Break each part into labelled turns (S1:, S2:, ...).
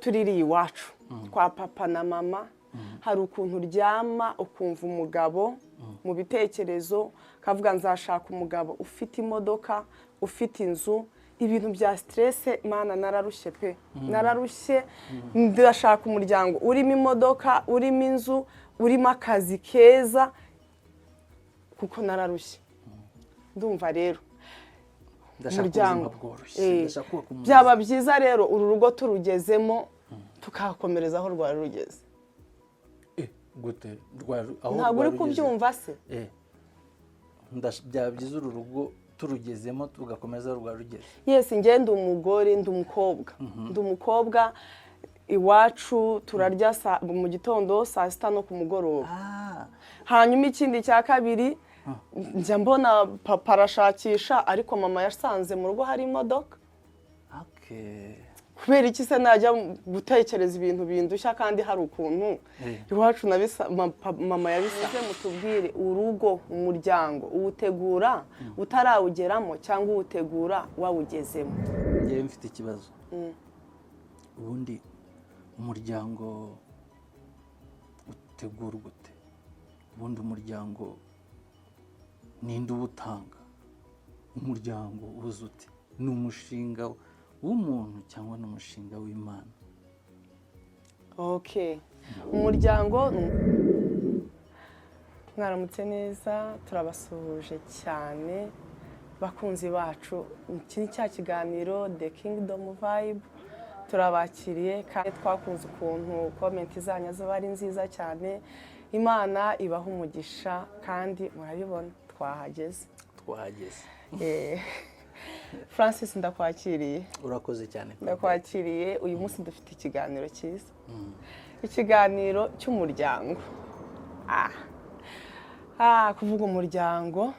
S1: tuririye iwacu kwa papa na mama hari ukuntu uryama ukumva umugabo mu bitekerezo kavuga nzashaka umugabo ufite imodoka ufite inzu ibintu bya stress mana nararushye pe nararushye ndashaka umuryango urimo imodoka urimo inzu urimo akazi keza kuko nararushye ndumva rero umuryango byaba byiza rero uru rugo turugezemo tukakomereza aho rwari rugeze
S2: gute
S1: ntabwo uri kubyumva se
S2: byaba byiza uru rugo turugezemo tugakomeza rwa rugeze.
S1: Yes, njye ndi umugore ndi umukobwa iwacu turarya mu gitondo saa sita no ku mugoroba. Hanyuma ikindi cya kabiri njya mbona papa arashakisha ariko mama yasanze mu rugo hari imodoka. Kubera iki se najya gutekereza ibintu bindushya kandi hari ukuntu iwacu mama yabisaze. Mutubwire urugo umuryango uwutegura utarawugeramo cyangwa uwutegura wawugezemo.
S2: Njyewe mfite ikibazo ubundi umuryango utegura gute? Ubundi umuryango ninde uwutanga? Umuryango ubuze ute? Ni umushinga w'umuntu cyangwa n'umushinga w'Imana?
S1: Okay, umuryango mwaramutse neza turabasuhuje cyane bakunzi bacu. Iki ni cya kiganiro The Kingdom Vibe, turabakiriye kandi twakunze ukuntu comment zanyu zo bari nziza cyane. Imana ibaha umugisha kandi murabibona twahageze. Francis ndakwakiriye.
S2: Urakoze cyane.
S1: Ndakwakiriye. Uyu munsi dufite ikiganiro cyiza. Ikiganiro cy'umuryango. Kuvuga umuryango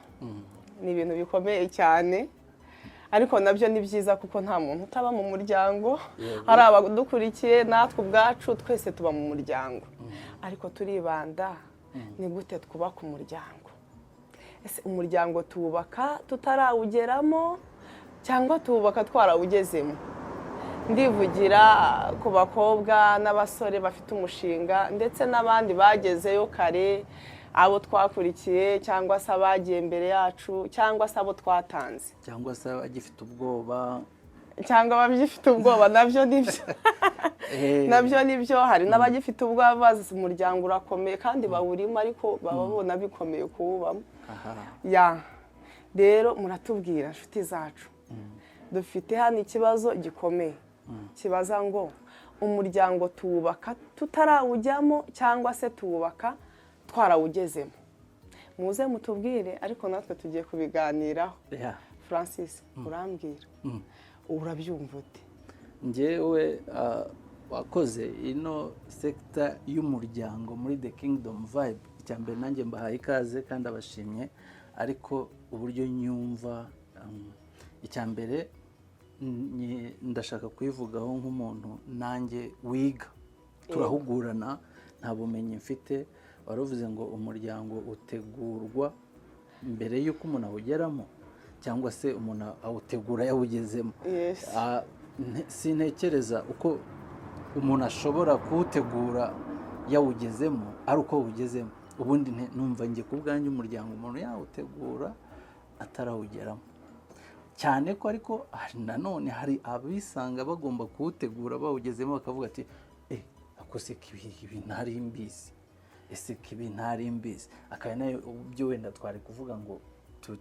S1: ni ibintu bikomeye cyane. Ariko nabyo ni byiza kuko nta muntu utaba mu muryango. Hari abadukurikiye natwe ubwacu twese tuba mu muryango. Ariko turibanda ni gute twubaka umuryango? Ese umuryango tuwubaka tutarawugeramo cyangwa tubaka twarawugezemo? Ndivugira ku bakobwa n'abasore bafite umushinga ndetse n'abandi bagezeyo kare, abo twakurikiye cyangwa se abagiye mbere yacu cyangwa se abo twatanze
S2: cyangwa se abagifite ubwoba
S1: nabyo nibyo. Nabyo nibyo, hari n'abagifite ubwoba bazi umuryango urakomeye kandi bawurimo ariko baba babona bikomeye kuwubamo. Rero muratubwira inshuti zacu, dufite hano ikibazo gikomeye kibaza ngo umuryango tuwubaka tutarawujyamo cyangwa se tuwubaka twarawugezemo? Muze mutubwire ariko natwe tugiye kubiganiraho. Francis, urambwira urabyumva ute?
S2: Njyewe wakoze ino sector y'umuryango muri The Kingdom Vibe, icyambere nanjye mbahaye ikaze kandi abashimye, ariko uburyo nyumva icyambere ndashaka kuyivugaho nk'umuntu nanjye wiga, turahugurana, nta bumenyi mfite. Waruvuze ngo umuryango utegurwa mbere y'uko umuntu awugeramo cyangwa se umuntu awutegura yawugezemo. Sintekereza uko umuntu ashobora kuwutegura yawugezemo ari uko awugezemo. Ubundi numva njye ku bwanjye umuryango umuntu yawutegura atarawugeramo cyane ko, ariko nanone hari abisanga bagomba kuwutegura bawugezemo bakavuga ati akose ibi ntari mbizi, ese ibi ntari mbizi. Akaba nayo byo wenda twari kuvuga ngo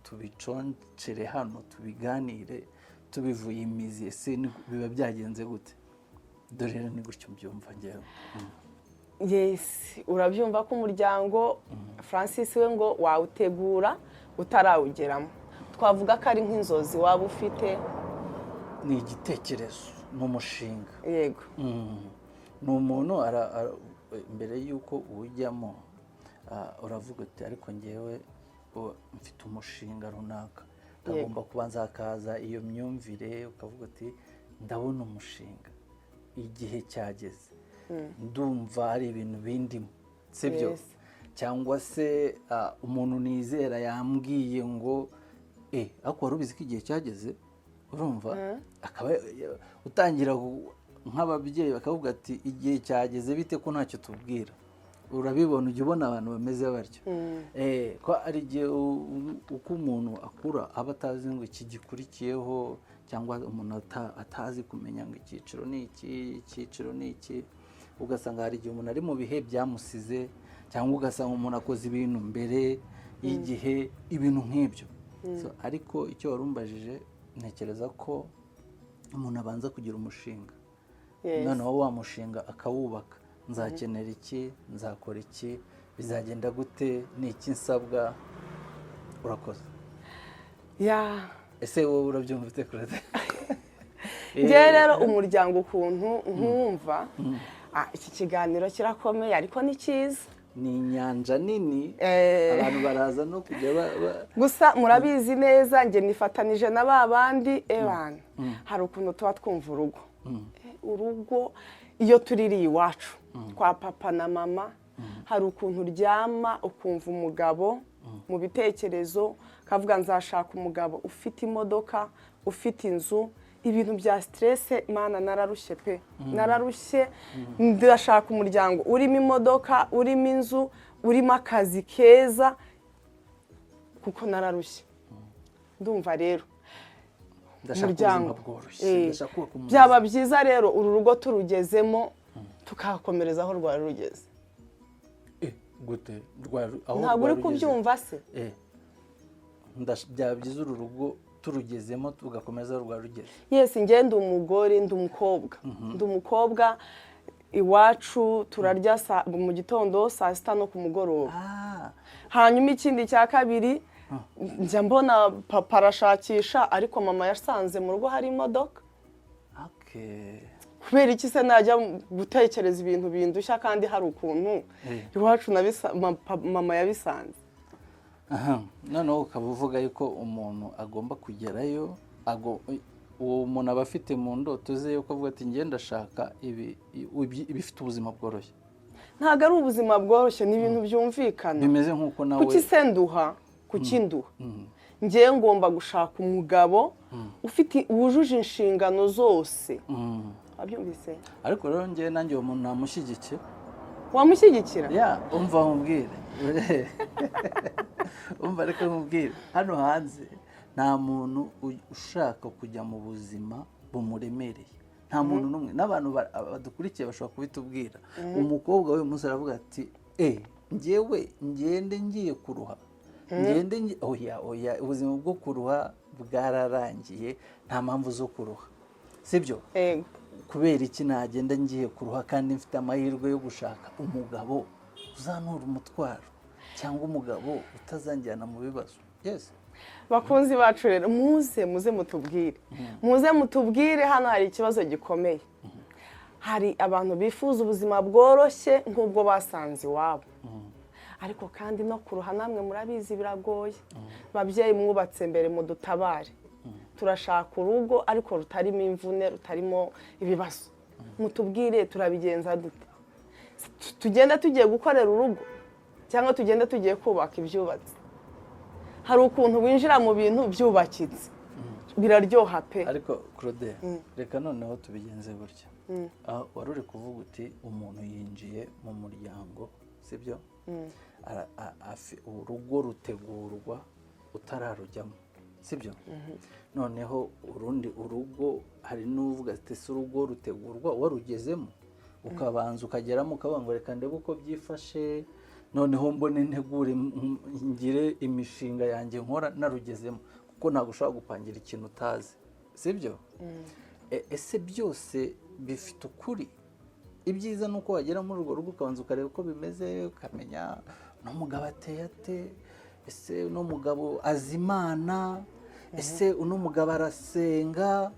S2: tubiconcere hano tubiganire tubivuye imizi, ese biba byagenze gute? Dore rero ni gutyo mbyumva njyewe.
S1: Yes, urabyumva ko umuryango Francis we ngo wawutegura utarawugeramo. Twavuga ko ari nk'inzozi waba ufite?
S2: Ni igitekerezo, ni umushinga.
S1: Yego.
S2: Ni umuntu mbere y'uko uwujyamo uravuga uti ariko njyewe mfite umushinga runaka. Agomba kubanza hakaza iyo myumvire ukavuga uti ndabona umushinga, igihe cyageze, ndumva hari ibintu bindimo, sibyo? Cyangwa se umuntu nizera yambwiye ngo ariko wari ubizi ko igihe cyageze, urumva? Akaba utangira nk'ababyeyi bakavuga ati igihe cyageze bite ko ntacyo tubwira, urabibona ujya ubona abantu bameze batyo. Ko ari igihe uko umuntu akura aba atazi ngo iki gikurikiyeho, cyangwa umuntu atazi kumenya ngo icyiciro ni iki, ugasanga hari igihe umuntu ari mu bihe byamusize, cyangwa ugasanga umuntu akoze ibintu mbere y'igihe, ibintu nk'ibyo. Ariko icyo wari umbajije, ntekereza ko umuntu abanza kugira umushinga, noneho wa mushinga akawubaka. Nzakenera iki, nzakora iki, bizagenda gute, ni iki nsabwa. Urakoze. Ese wowe urabyumva ute Claude?
S1: Njye rero umuryango ukuntu nkumva, iki kiganiro kirakomeye ariko ni cyiza.
S2: Ni inyanja nini, abantu baraza no kujya
S1: gusa murabizi neza, njye nifatanije na ba bandi ebana. Hari ukuntu tuba twumva urugo iyo tuririye iwacu kwa papa na mama, hari ukuntu uryama ukumva umugabo mu bitekerezo kavuga nzashaka umugabo ufite imodoka, ufite inzu, ibintu bya stress. Mana nararushye pe, nararushye. Ndashaka umuryango urimo imodoka, urimo inzu, urimo akazi keza, kuko nararushye. Ndumva rero umuryango byaba byiza rero uru rugo turugezemo tukakomereza aho rwari rugeze.
S2: Gute?
S1: Ntabwo uri kubyumva se?
S2: Byaba byiza uru rugo turugezemo tugakomeza aho rwari rugeze.
S1: Yes, njye ndi umugore, ndi umukobwa. Iwacu turarya mu gitondo, saa sita no ku mugoroba. Hanyuma ikindi cya kabiri, njya mbona papa arashakisha, ariko mama yasanze mu rugo hari imodoka. Kubera iki se najya gutekereza ibintu bindushya kandi hari ukuntu iwacu mama yabisanze.
S2: Noneho ukaba uvuga yuko umuntu agomba kugerayo, uwo muntu aba afite mu ndoto ze yuko avuga ati ngenda ndashaka ibifite ubuzima bworoshye.
S1: Ntabwo ari ubuzima bworoshye, ni ibintu byumvikana.
S2: Bimeze nk'uko nawe
S1: kuki se nduha, kuki nduha? Njyewe ngomba gushaka umugabo wujuje inshingano zose. Wabyumvise?
S2: Ariko rero njyewe nanjye uwo muntu namushyigikira.
S1: Wamushyigikira?
S2: Umva nkubwire. Umva reka nkubwire, hano hanze nta muntu ushaka kujya mu buzima bumuremereye. Nta muntu n'umwe. N'abantu badukurikiye bashobora kubitubwira. Umukobwa we munsi aravuga ati njyewe ngende ngiye kuruha, oya ubuzima bwo kuruha bwararangiye, nta mpamvu zo kuruha, sibyo? Kubera iki nagenda ngiye kuruha kandi mfite amahirwe yo gushaka umugabo uzanura umutwaro, cyangwa umugabo utazanjyana mu bibazo.
S1: Bakunzi bacu rero, muze mutubwire, hano hari ikibazo gikomeye. Hari abantu bifuza ubuzima bworoshye nk'ubwo basanze iwabo, ariko kandi no kuruha namwe murabizi biragoye. Babyeyi mwubatse mbere mudutabare, turashaka urugo ariko rutarimo imvune, rutarimo ibibazo. Mutubwire turabigenza dute? Tugenda tugiye gukorera urugo cyangwa tugenda tugiye kubaka ibyubatse? Hari ukuntu winjira mu bintu byubakitse biraryoha pe.
S2: Ariko Claude, reka noneho tubigenze gutya. Wari uri kuvuga uti umuntu yinjiye mu muryango, sibyo? Urugo rutegurwa utararujyamo, sibyo? Noneho urugo hari n'uvuga ati se urugo rutegurwa warugezemo, ukabanza ukageramo ukavuga ngo reka ndebe uko byifashe, noneho mbone ntegure ngire imishinga yanjye nkora narugezemo, kuko ntabwo ushobora gupangira ikintu utazi, sibyo? Ese byose bifite ukuri? Ibyiza ni uko wagera muri urwo rugo ukabanza ukareba uko bimeze, ukamenya n'umugabo ateye ate, ese uno mugabo azi Imana, ese uno mugabo arasenga,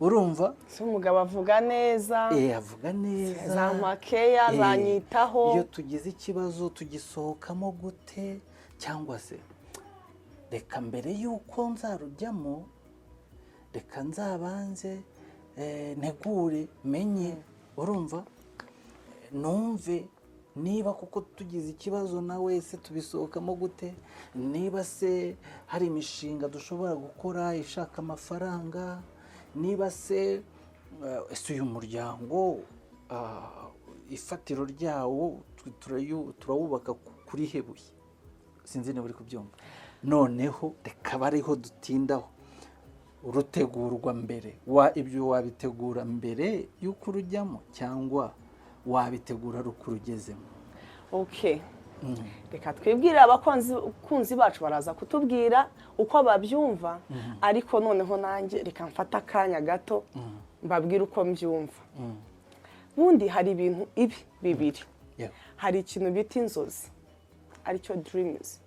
S2: urumva?
S1: Se umugabo avuga neza,
S2: avuga neza,
S1: za makeya zanyitaho,
S2: iyo tugize ikibazo tugisohokamo gute, cyangwa se reka mbere y'uko nzarujyamo reka nzabanze ntegure menye, urumva? Numve niba kuko tugize ikibazo na wese tubisohokamo gute, niba se hari imishinga dushobora gukora ishaka amafaranga, niba se ese uyu muryango ifatiro ryawo turawubaka kuri hebuye, sinzi niba uri kubyumva. Noneho reka bariho dutindaho, urutegurwa mbere, ibyo wabitegura mbere y'uko urujyamo cyangwa wabitegura ari uko urugezemo?
S1: Okay, reka twibwire abakunzi bacu baraza kutubwira uko babyumva, ariko noneho nanjye reka mfata akanya gato mbabwire uko mbyumva. Bundi hari ibintu ibi bibiri, hari ikintu bita inzozi aricyo dreams,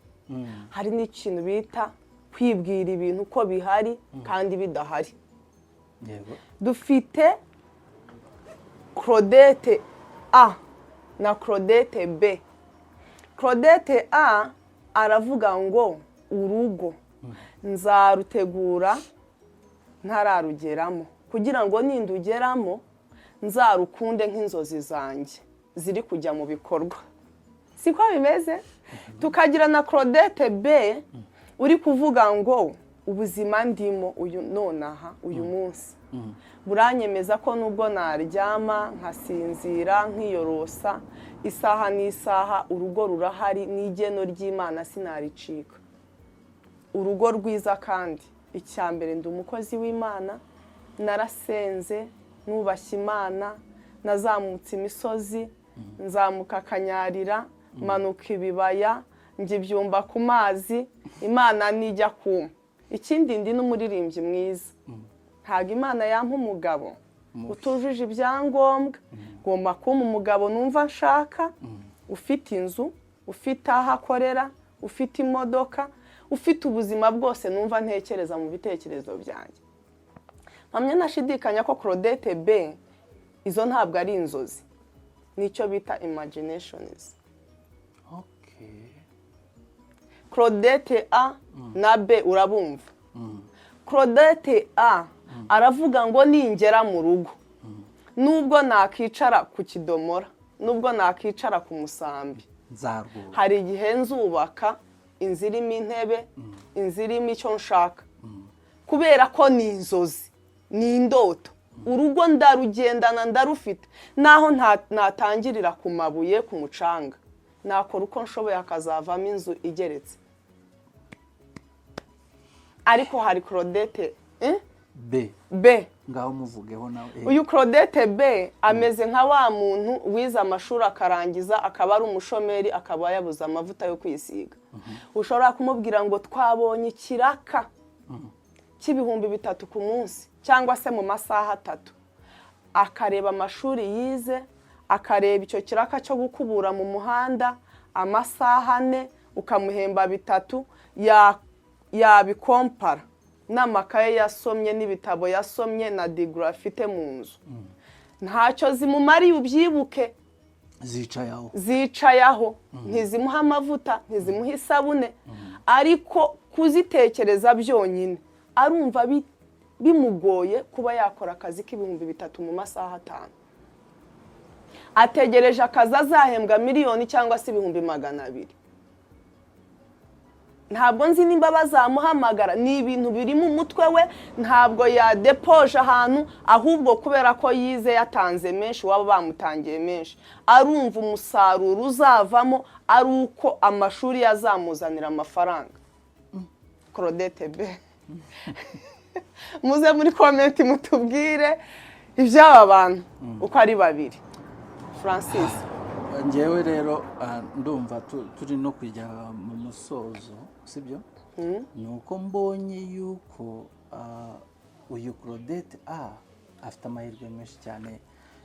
S1: hari n'ikintu bita kwibwira ibintu uko bihari kandi bidahari. Dufite Claudette A na Claudette B. Claudette A aravuga ngo urugo nzarutegura ntararugeramo, kugira ngo nindugeramo nzarukunde nk'inzozi zanjye ziri kujya mu bikorwa. Siko bimeze? Tukagira na Claudette B uri kuvuga ngo ubuzima ndimo uyu nonaha uyu munsi buranyemeza ko nubwo naryama nkasinzira nkiyorosa isaha n'isaha urugo rurahari n'igeno ry'Imana sinaricika. Urugo rwiza kandi icyambere ndi umukozi w'Imana, narasenze nubashye Imana, nazamutse imisozi, nzamuka akanyarira, manuka ibibaya, njye ibyumba ku mazi, Imana nijya kuma. Ikindi ndi n'umuririmbyi mwiza. Ntabwo Imana yampa umugabo utujuje ibyangombwa, ngomba kumpa umugabo numva nshaka, ufite inzu, ufite aho akorera, ufite imodoka, ufite ubuzima bwose numva ntekereza mu bitekerezo byanjye. Mpamya nashidikanya ko Claudette B izo ntabwo ari inzozi, nicyo bita imaginations. Claudette A na B urabumva. Claudette A aravuga ngo ningera mu rugo, nubwo nakicara ku kidomora, nubwo nakicara ku musambi, hari igihe nzubaka inzu irimo intebe, inzu irimo icyo nshaka, kubera ko ni inzozi, ni indoto. Urugo ndarugendana ndarufite, naho natangirira ku mabuye, ku mucanga, nakora uko nshoboye akazavamo inzu igeretse. Ariko hari Claudette B
S2: ngaho muvugeho nawe.
S1: Uyu Claudette B ameze nka wa muntu wize amashuri akarangiza akaba ari umushomeri, akaba yabuze amavuta yo kwisiga. Ushobora kumubwira ngo twabonye ikiraka cy'ibihumbi 3 ku munsi cyangwa se mu masaha 3, akareba amashuri yize, akareba icyo kiraka cyo gukubura mu muhanda amasaha 4, ukamuhemba 3, yabikompara n'amakaye yasomye n'ibitabo yasomye na degree afite mu nzu. Ntacyo zimumariye ubyibuke, zicayaho, ntizimuha amavuta, ntizimuha isabune, ariko kuzitekereza byonyine arumva bimugoye kuba yakora akazi k'ibihumbi 3 mu masaha 5. Ategereje akazi azahembwa miliyoni cyangwa se ibihumbi 200. Ntabwo nzi nimba bazamuhamagara, ni ibintu biri mu mutwe we, ntabwo yadepoje ahantu, ahubwo kubera ko yize yatanze menshi, waba bamutangiye menshi, arumva umusaruro uzavamo ari uko amashuri yazamuzanira amafaranga. Claudette B muze muri comment mutubwire iby'aba bantu uko ari babiri. Francis,
S2: njyewe rero ndumva turi no kujya mu musozo, sibyo? Ni uko mbonye yuko uyu Claudette A afite amahirwe menshi cyane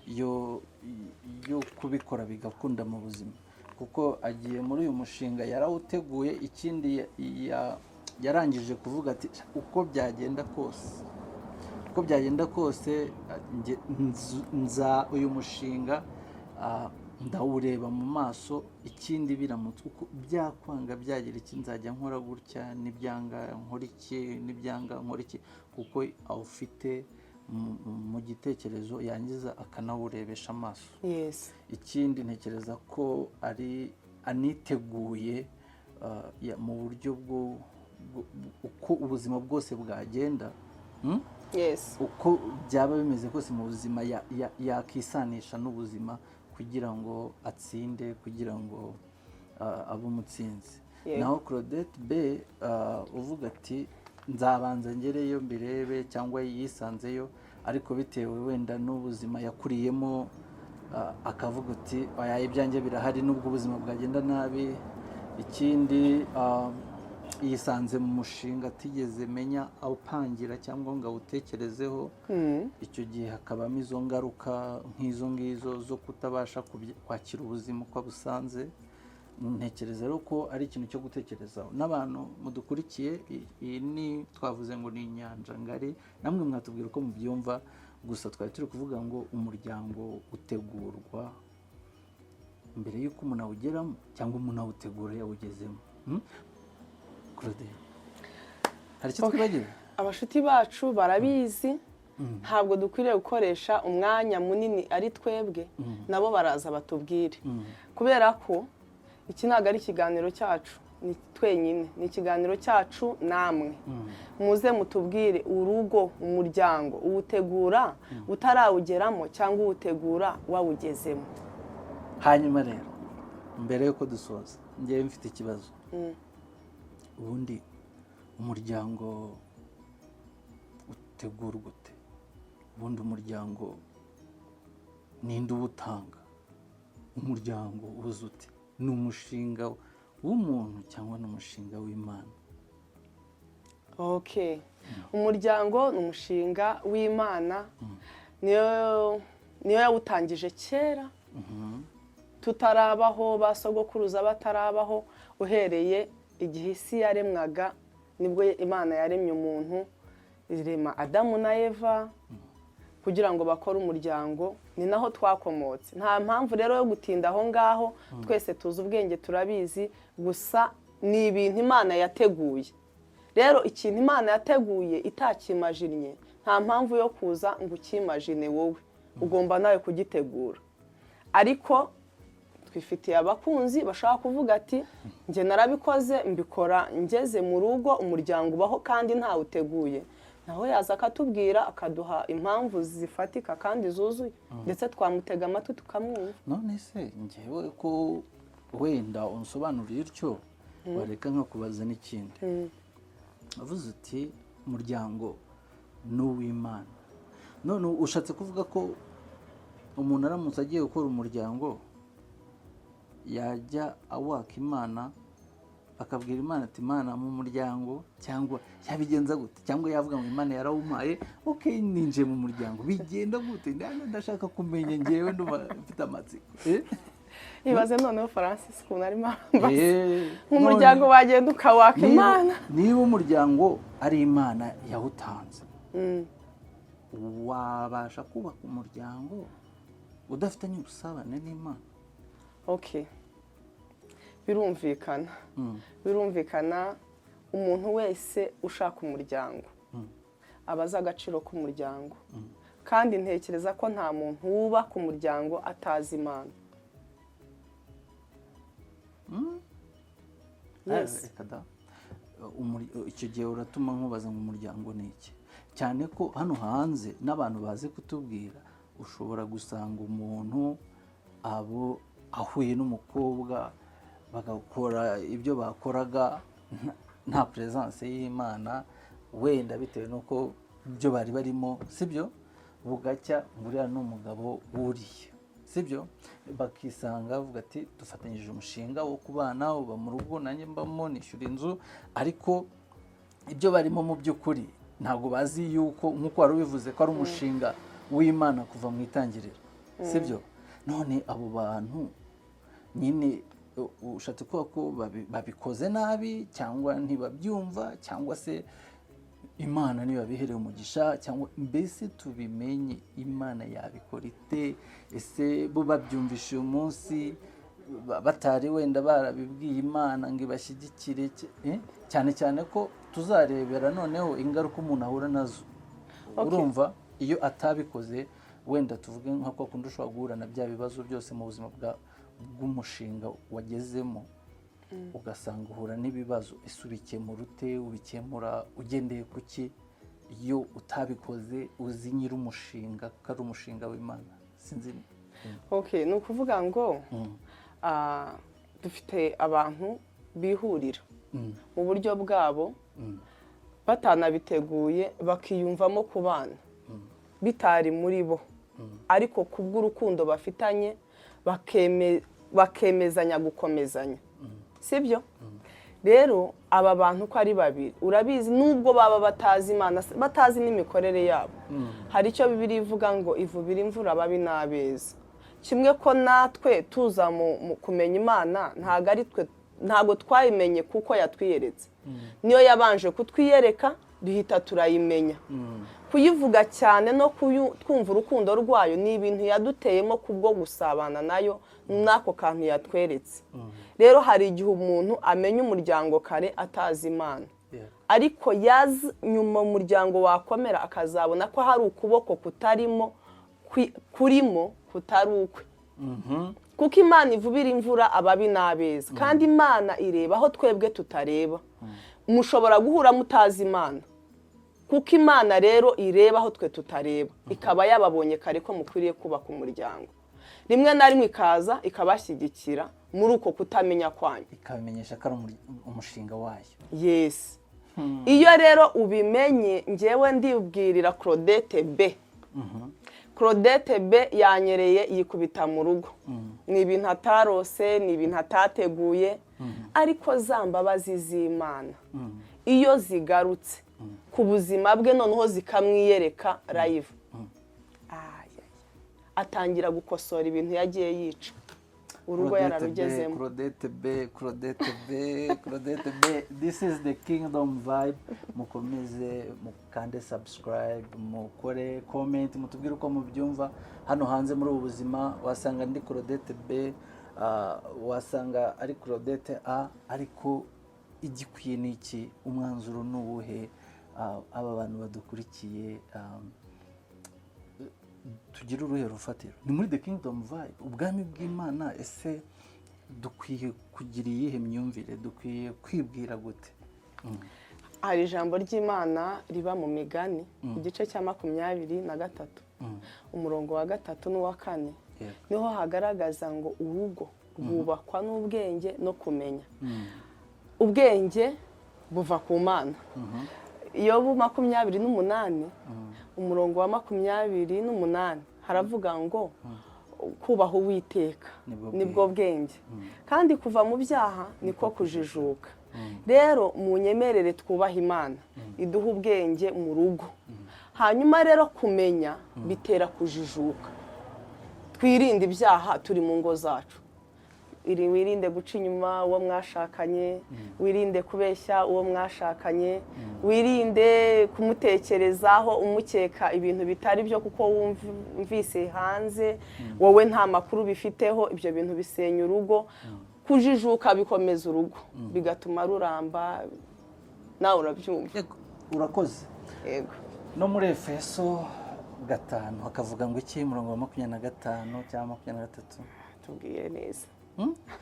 S2: yo kubikora bigakunda mu buzima, kuko agiye muri uyu mushinga yarawuteguye. Ikindi yarangije kuvuga ati uko byagenda kose uyu mushinga ndawureba mu maso. Ikindi biramutse uko byakwanga byagira iki, nzajya nkora gutya, n'ibyanga nkora iki, kuko awufite mu gitekerezo yangiza akanawurebesha amaso. Ikindi ntekereza ko aniteguye mu buryo uko ubuzima bwose bwagenda,
S1: Yes.
S2: uko byaba bimeze kose mu buzima yakisanisha n'ubuzima kugira ngo atsinde, kugira ngo abe umutsinzi.
S1: Yego.
S2: Naho Claudette B uvuga ati nzabanza ngereyo mbirebe, cyangwa yisanzeyo ariko bitewe wenda n'ubuzima yakuriyemo, akavuga ati oya ibyanjye birahari nubwo ubuzima bwagenda nabi. Ikindi yisanze mu mushinga atigeze menya awupangira cyangwa ngo awutekerezeho, icyo gihe hakabamo izo ngaruka nk'izo ngizo zo kutabasha kwakira ubuzima uko busanze. Ntekereza rero ko ari ikintu cyo gutekerezaho. N'abantu mudukurikiye, iyi ni twavuze ngo ni inyanja ngari, namwe mwatubwira uko mubyumva. Gusa twari turi kuvuga ngo umuryango utegurwa mbere y'uko umuntu awugeramo cyangwa umuntu awutegura yawugezemo. Claudette, hari icyo twibagiwe?
S1: Abashuti bacu barabizi, ntabwo dukwiriye gukoresha umwanya munini ari twebwe, nabo baraza batubwire, kubera ko iki ntabwo ari ikiganiro cyacu ni twenyine, ni ikiganiro cyacu namwe. Muze mutubwire urugo, umuryango uwutegura utarawugeramo cyangwa uwutegura wawugezemo.
S2: Hanyuma rero mbere yuko dusoza, ngewe mfite ikibazo. Ubundi umuryango utegurwa ute? Ubundi umuryango ninde uwutanga? Umuryango uza ute? Ni umushinga w'umuntu cyangwa ni umushinga w'Imana?
S1: Okay. Umuryango ni umushinga w'Imana, niyo yawutangije kera tutarabaho, basogokuruza batarabaho. Uhereye igihe isi yaremwaga nibwo Imana yaremye umuntu, irema Adamu na Eva kugira ngo bakore umuryango. Ni naho twakomotse. Nta mpamvu rero yo gutinda aho ngaho, twese tuzi ubwenge turabizi, gusa ni ibintu Imana yateguye. Rero ikintu Imana yateguye itakimajinye, nta mpamvu yo kuza ngo ukimajine wowe, ugomba nawe kugitegura. Ariko twifitiye abakunzi bashaka kuvuga ati njye narabikoze, mbikora ngeze mu rugo, umuryango ubaho kandi ntawuteguye. Naho yaza akatubwira, akaduha impamvu zifatika kandi zuzuye, ndetse twamutega amatwi tukamwumva.
S2: None se njyewe ko wenda unsobanurira ityo, wareka nkakubaza n'ikindi. Avuze uti umuryango ni uw'Imana. None ushatse kuvuga ko umuntu aramutse agiye gukora umuryango yajya awaka Imana, akabwira Imana ati Imana mu muryango, cyangwa yabigenza gute? Cyangwa yavuga ngo Imana yarawumpaye, okay ninje mu muryango, bigenda gute? Ndashaka kumenya, ngewe ndumva mfite amatsiko.
S1: Ibaze noneho Francis ukuntu arimo ambaza nk'umuryango wagenda ukawaka Imana.
S2: Niba umuryango ari Imana yawutanze, wabasha kubaka umuryango udafitanye ubusabane n'Imana?
S1: Okay. Birumvikana. Birumvikana, umuntu wese ushaka umuryango abaza agaciro k'umuryango. Kandi ntekereza ko nta muntu wubaka umuryango atazi Imana. Yes.
S2: Icyo gihe uratuma nkubaza ngo umuryango ni iki? Cyane ko hano hanze n'abantu bazi kutubwira, ushobora gusanga umuntu ahuye n'umukobwa bagakora ibyo bakoraga nta presence y'Imana, wenda bitewe n'uko ibyo bari barimo, sibyo? Bugacya nguriya n'umugabo wuriye, sibyo? Bakisanga bavuga ati dufatanyije umushinga wo kubana, uba mu rugo nanjye mbamo, nishyura inzu, ariko ibyo barimo mu by'ukuri ntabwo bazi yuko nk'uko wari ubivuze ko ari umushinga w'Imana kuva mu itangiriro, sibyo? None abo bantu nyine ushatse kuvuga ko babikoze nabi, cyangwa ntibabyumva, cyangwa se Imana niyo yabihereye umugisha, cyangwa mbese tubimenye Imana yabikora ite? Ese bo babyumvisha uyu munsi batari wenda barabibwiye Imana ngo ibashyigikire, cyane cyane ko tuzarebera noneho ingaruka umuntu ahura nazo. Urumva iyo atabikoze, wenda tuvuge nka ko kundi ushobora guhura na bya bibazo byose mu buzima bw'umushinga wagezemo, ugasanga uhura n'ibibazo. Ese ubikemura ute? Ubikemura ugendeye ku ki? iyo utabikoze uzi nyir'umushinga ko ari umushinga w'Imana sinzi.
S1: Okay, ni ukuvuga ngo dufite abantu bihurira mu buryo bwabo batanabiteguye bakiyumvamo kubana bitari muri bo, ariko kubw'urukundo bafitanye bakemezanya gukomezanya, sibyo? Rero aba bantu ko ari babiri, urabizi nubwo baba batazi Imana, batazi n'imikorere yabo, hari icyo Bibiliya ivuga ngo ivubira imvura ababi n'abeza. Kimwe ko natwe tuza mu kumenya Imana, ntago twayimenye kuko yatwiyeretse, niyo yabanje kutwiyereka duhita turayimenya. Kuyivuga cyane no twumva urukundo rwayo ni ibintu yaduteyemo kubwo gusabana nayo n'ako kantu yatweretse. Rero hari igihe umuntu amenya umuryango kare atazi Imana, ariko yazi nyuma umuryango wakomera akazabona ko hari ukuboko kurimo kutari ukwe. Kuko Imana ivubira imvura ababi n'abeza, kandi Imana ireba aho twebwe tutareba. Mushobora guhura mutazi Imana, kuko Imana rero ireba aho twe tutareba, ikaba yababonye kare ko mukwiriye kubaka umuryango. Rimwe na rimwe ikaza ikabashyigikira muri uko kutamenya kwanyu,
S2: ikabimenyesha ko ari umushinga wayo.
S1: Yes. Iyo rero ubimenye, njyewe ndibwirira Claudette B. Claudette B yanyereye yikubita mu rugo. Ni ibintu atarose, ni ibintu atateguye, ariko za mbabazi z'Imana iyo zigarutse ku buzima bwe, noneho zikamwiyereka live, atangira gukosora ibintu yagiye yica, urugo yararugezemo.
S2: Claudette B, this is the Kingdom Vibe. Mukomeze mukande subscribe, mukore comment, mutubwire uko mubyumva. Hano hanze muri ubu buzima wasanga ndi Claudette B, wasanga ari Claudette A, ariko igikwiye niki, umwanzuro n'uwuhe? Aba bantu badukurikiye tugira uruhe rufatiro? Ni muri the Kingdom Vibe, ubwami bw'Imana. Ese dukwiye kugira iyihe myumvire? Dukwiye kwibwira gute?
S1: Hari ijambo ry'Imana riba mu Migani igice cya 23 umurongo wa 3 n'uwa 4, niho hagaragaza ngo urugo rwubakwa n'ubwenge no kumenya. Ubwenge buva ku Mana. Yobu 28 umurongo wa 28 haravuga ngo kubaha Uwiteka nibwo bwenge, kandi kuva mu byaha niko kujijuka. Rero munyemerere twubaha Imana iduha ubwenge mu rugo, hanyuma rero kumenya bitera kujijuka. Twirinde ibyaha turi mu ngo zacu, wirinde guca inyuma uwo mwashakanye, wirinde kubeshya uwo mwashakanye, wirinde kumutekerezaho umukeka ibintu bitari byo kuko wumvise hanze wowe nta makuru bifiteho. Ibyo bintu bisenya urugo. Kujijuka bikomeza urugo, bigatuma ruramba. Nawe urabyumva.
S2: Urakoze.
S1: Yego.
S2: No muri Efeso 5 hakavuga ngo iki, murongo wa 25 cyangwa 23?
S1: Tubwire neza.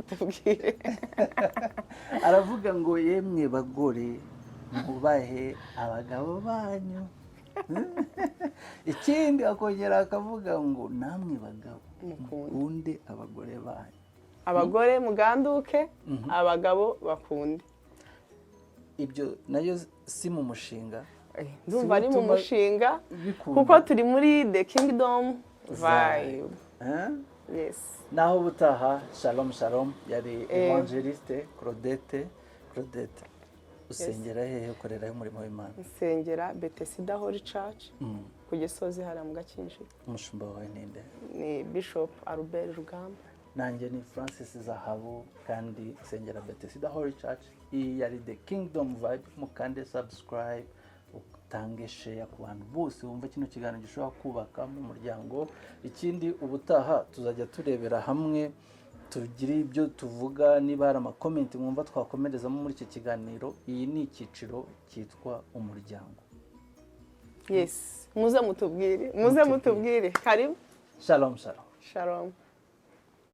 S1: Tubwire.
S2: Aravuga ngo yemwe bagore mubahe abagabo banyu. Ikindi akongera akavuga ngo namwe bagabo mukunde abagore banyu.
S1: Abagore muganduke, abagabo bakunde.
S2: Ibyo nayo si mu mushinga?
S1: Ndumva ari mu mushinga, kuko turi muri the Kingdom Vibe. Yes.
S2: Naho butaha. Shalom shalom. Yari evangeliste Claudette. Usengera hehe, ukorera he umurimo w'Imana?
S1: Usengera Bethesda Holy Church ku Gisozi hariya mu Gakinjiro.
S2: Umushumba wawe ninde?
S1: Ni Bishop Albert Rugamba.
S2: Nanjye ni Francis Zahabu, kandi usengera Bethesda Holy Church. Iyi yari the Kingdom Vibe. Mukande subscribe, utange share ku bantu bose bumva kino kiganiro gishobora kubaka mu muryango. Ikindi ubutaha tuzajya turebera hamwe, tugire ibyo tuvuga, niba hari amakomenti mwumva twakomerezamo muri iki kiganiro. Iyi ni icyiciro cyitwa umuryango.
S1: Yes, muze mutubwire. Karibu.
S2: Shalom shalom.
S1: Shalom.